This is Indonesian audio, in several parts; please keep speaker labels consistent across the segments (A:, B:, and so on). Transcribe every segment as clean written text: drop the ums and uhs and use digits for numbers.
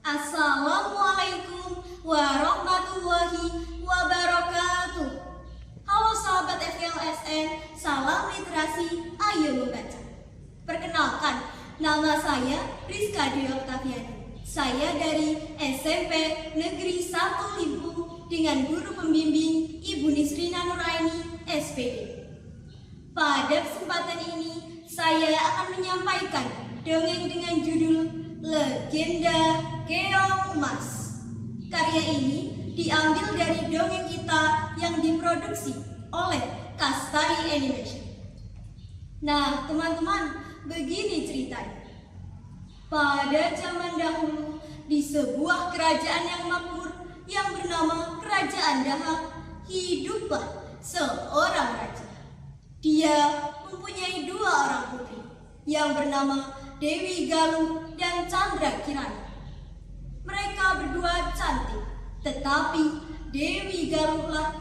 A: Assalamualaikum warahmatullahi wabarakatuh. Halo sahabat FYLSN, salam literasi, ayo membaca. Perkenalkan, nama saya Rizka Dwi Oktaviani. Saya dari SMP Negeri 1 Limpu dengan guru pembimbing Ibu Nisrina Nuraini, SPD. Pada kesempatan ini, saya akan menyampaikan dongeng dengan judul Legenda Keong Emas. Karya ini diambil dari dongeng kita yang diproduksi oleh Kastari Animation. Nah, teman-teman, begini ceritanya. Pada zaman dahulu, di sebuah kerajaan yang makmur yang bernama Kerajaan Dahak, hiduplah seorang raja. Dia mempunyai 2 orang putri yang bernama Dewi Galuh dan Chandra Kirana. Mereka berdua cantik, tetapi Dewi Galuh lah,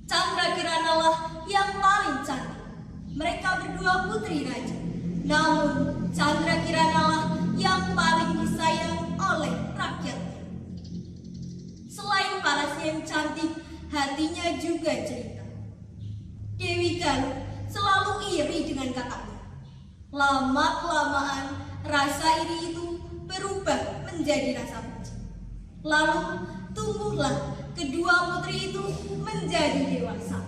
A: Chandra Kirana lah yang paling cantik. Mereka berdua putri raja, namun Chandra Kirana lah yang paling disayang oleh rakyatnya. Selain parasnya yang cantik, hatinya juga cerita. Dewi Galuh selalu iri dengan kakaknya. Lama-kelamaan rasa iri itu berubah menjadi rasa benci. Lalu tumbuhlah kedua putri itu menjadi dewasa.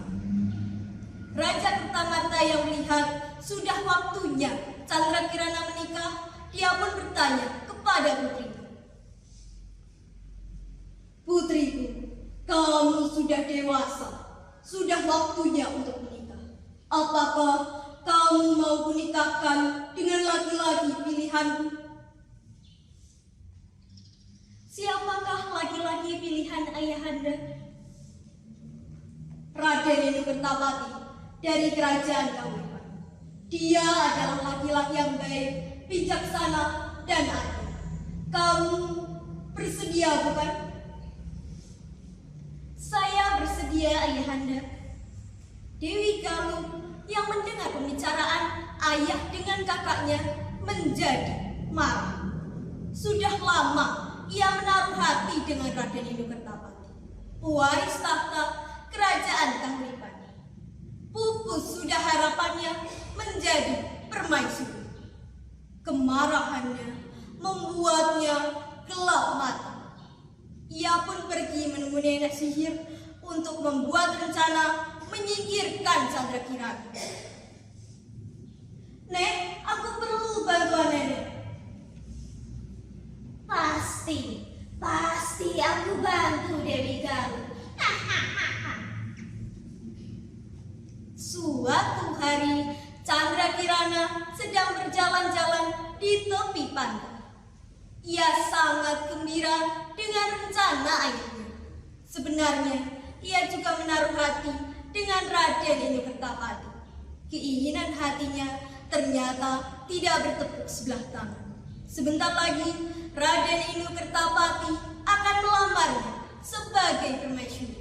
A: Raja Kertamarta yang melihat sudah waktunya Chandra Kirana menikah, dia pun bertanya kepada putrinya, "Putriku, kamu sudah dewasa, sudah waktunya untuk menikah. Apakah kamu mau kunikahkan dengan laki-laki pilihanku?" "Siapakah laki-laki pilihan ayahanda?" "Raden Enukertapati dari kerajaan Kahuripan. Dia adalah laki-laki yang baik, bijaksana, dan adil. Kamu bersedia, bukan?" "Saya bersedia, ayahanda." Dewi Galuh yang mendengar pembicaraan ayah dengan kakaknya menjadi marah. Sudah lama ia menaruh hati dengan Raden Enukertapati, pewaris tahta kerajaan Kahuripan. Pupus sudah harapannya menjadi permaisuri. Kemarahannya membuatnya gelap mata. Ia pun pergi menemui nenek sihir untuk membuat rencana menyingkirkan Chandra Kirana. "Nek, aku perlu bantuan nenek." Pasti aku bantu, Dewi Galuh." Suatu hari, Chandra Kirana sedang berjalan-jalan di tepi pantai. Ia sangat gembira dengan rencana ayahnya. Sebenarnya, ia juga menaruh hati dengan Raden Enukertapati. Keinginan hatinya ternyata tidak bertepuk sebelah tangan. Sebentar lagi, Raden Enukertapati akan melamarnya sebagai permaisuri.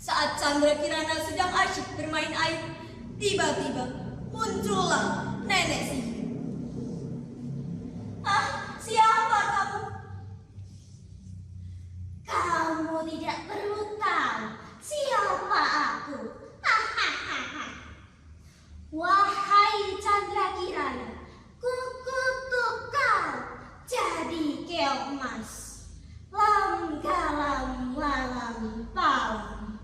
A: Saat Chandra Kirana sedang asyik bermain air, tiba-tiba muncullah nenek sihir. "Ah, siapa kamu?"
B: "Kamu tidak perlu tahu siapa aku. Wahai Chandra Kirana, kukutuk kau jadi keong emas. Lam galam lalam palam.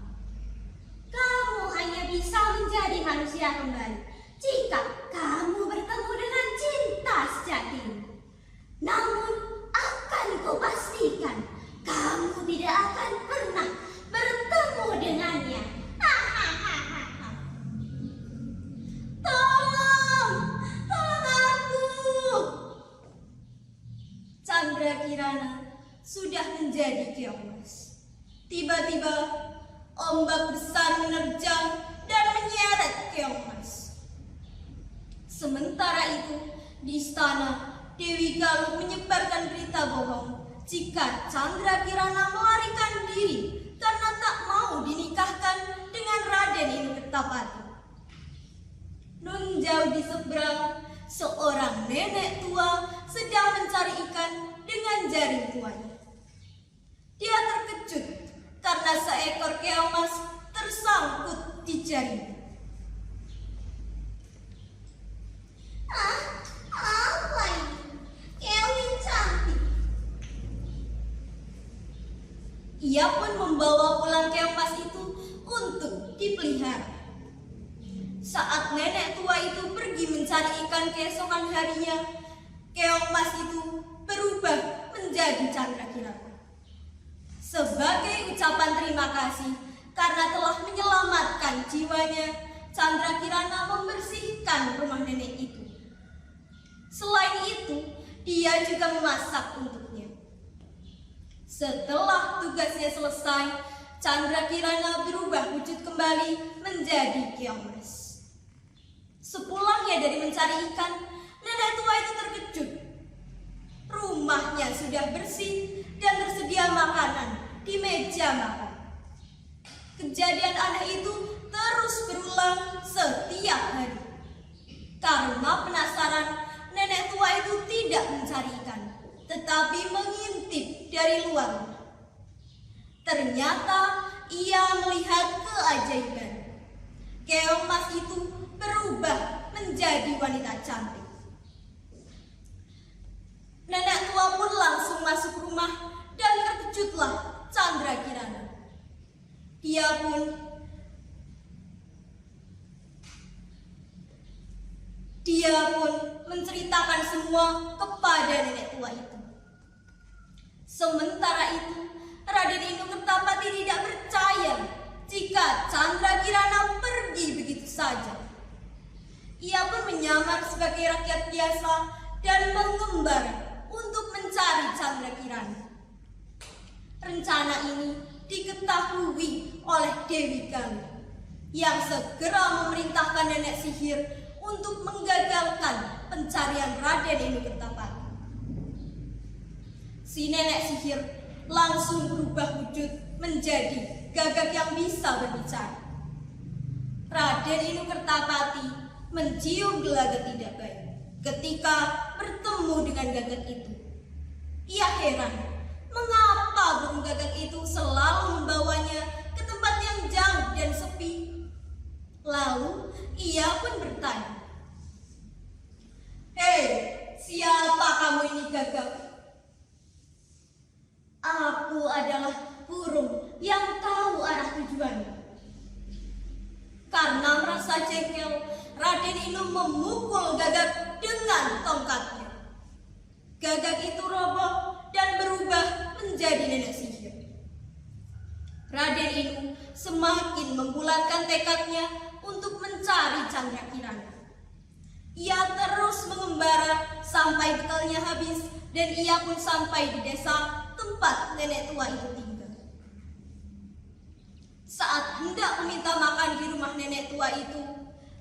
B: Kamu hanya bisa menjadi manusia kembali jika kamu bertemu dengan cinta sejatimu. Namun akan kupastikan kamu tidak akan pernah bertemu dengannya. Tolong aku!"
A: Chandra Kirana sudah menjadi keong emas. Tiba-tiba ombak besar menerjang dan menyeret keong emas. Sementara itu, di istana, Dewi Galuh menyebarkan berita bohong jika Chandra Kirana melarikan diri karena tak mau dinikahkan dengan Raden Enukertapati. Nun jauh di seberang, seorang nenek tua sedang mencari ikan dengan jaring tuanya. Dia terkejut karena seekor keong emas tersangkut di jaringnya.
B: Apa ini? Keong yang cantik.
A: Ia pun membawa pulang keong emas itu untuk dipelihara. Saat nenek tua itu pergi mencari ikan keesokan harinya, keong emas itu berubah menjadi Candrakirana. Sebagai ucapan terima kasih karena telah menyelamatkan jiwanya, Candrakirana membersihkan rumah nenek itu. Selain itu, dia juga memasak untuknya. Setelah tugasnya selesai, Candrakirana berubah wujud kembali menjadi keong emas. Sepulangnya dari mencari ikan, nenek tua itu terkejut. Rumahnya sudah bersih dan tersedia makanan di meja makan. Kejadian aneh itu terus berulang setiap hari. Karena penasaran, nenek tua itu tidak mencari ikan, tetapi mengintip dari luar. Ternyata ia melihat keajaiban. Keong emas itu berubah menjadi wanita cantik. Nenek tua pun langsung masuk rumah dan terkejutlah Candrakirana. Dia pun menceritakan semua kepada nenek tua itu. Sementara itu, Raden Inokertapati tidak percaya jika Candrakirana pergi begitu saja. Ia pun menyamar sebagai rakyat biasa dan mengembara untuk mencari Candrakirana. Rencana ini diketahui oleh Dewi Galuh yang segera memerintahkan nenek sihir untuk menggagalkan pencarian Raden Inokertapati. Si nenek sihir langsung berubah wujud menjadi gagak yang bisa berbicara. Raden Inokertapati mencium gelagat tidak baik ketika bertemu dengan gagak itu. Ia heran mengapa burung gagak itu selalu membawanya ke tempat yang jauh dan sepi. Lalu ia pun bertanya, "Hei, siapa kamu ini gagak?" "Aku adalah burung yang tahu arah tujuannya." Karena merasa jengkel, Raden Inu memukul gagak dengan tongkatnya. Gagak itu roboh dan berubah menjadi nenek sihir. Raden Inu semakin membulatkan tekadnya untuk mencari Candrakirana. Ia terus mengembara sampai bekalnya habis dan ia pun sampai di desa tempat nenek tua itu tinggal. Saat hendak meminta makan di rumah nenek tua itu,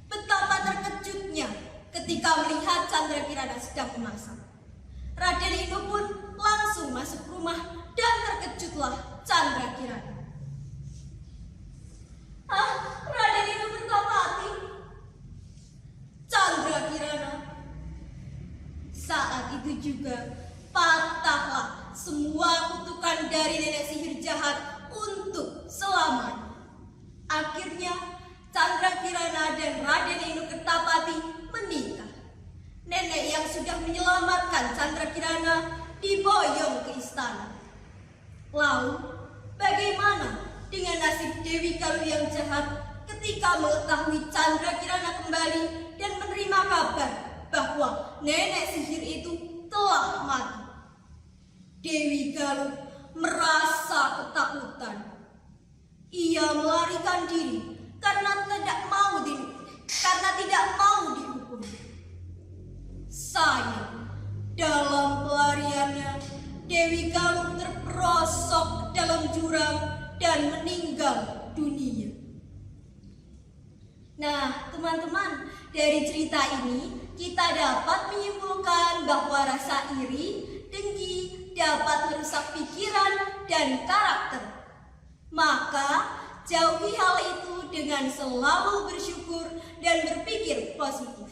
A: betapa terkejutnya ketika melihat Candrakirana sedang memasak. Raden Inu pun langsung masuk rumah dan terkejutlah Candrakirana. Raden Inokertapati, Candrakirana. Saat itu juga patahlah semua kutukan dari nenek sihir jahat untuk selamanya. Akhirnya Candrakirana dan Raden Inokertapati menikah. Nenek yang sudah menyelamatkan Candrakirana diboyong ke istana. Lalu bagaimana dengan nasib Dewi Galuh yang jahat ketika mengetahui Candrakirana kembali dan menerima kabar bahwa nenek sihir itu telah mati? Dewi Galuh merasa ketakutan. Ia melarikan diri karena tidak mau dihukum. Sayang, dalam pelariannya Dewi Galuh terperosok dalam jurang dan meninggal dunia. Nah, teman-teman, dari cerita ini kita dapat menyimpulkan bahwa rasa iri, dengki dapat merusak pikiran dan karakter. Maka, jauhi hal itu dengan selalu bersyukur dan berpikir positif.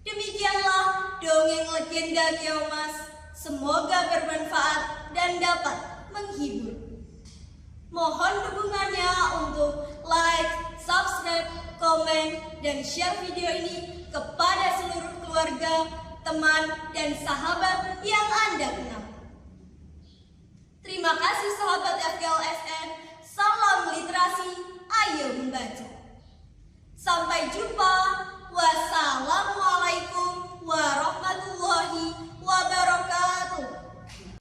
A: Demikianlah dongeng legenda Keomas. Semoga bermanfaat dan dapat menghibur. Mohon dukungannya untuk like, subscribe, komen, dan share video ini kepada seluruh keluarga, teman, dan sahabat yang Anda kenal. Terima kasih sahabat FGLSN. Salam literasi.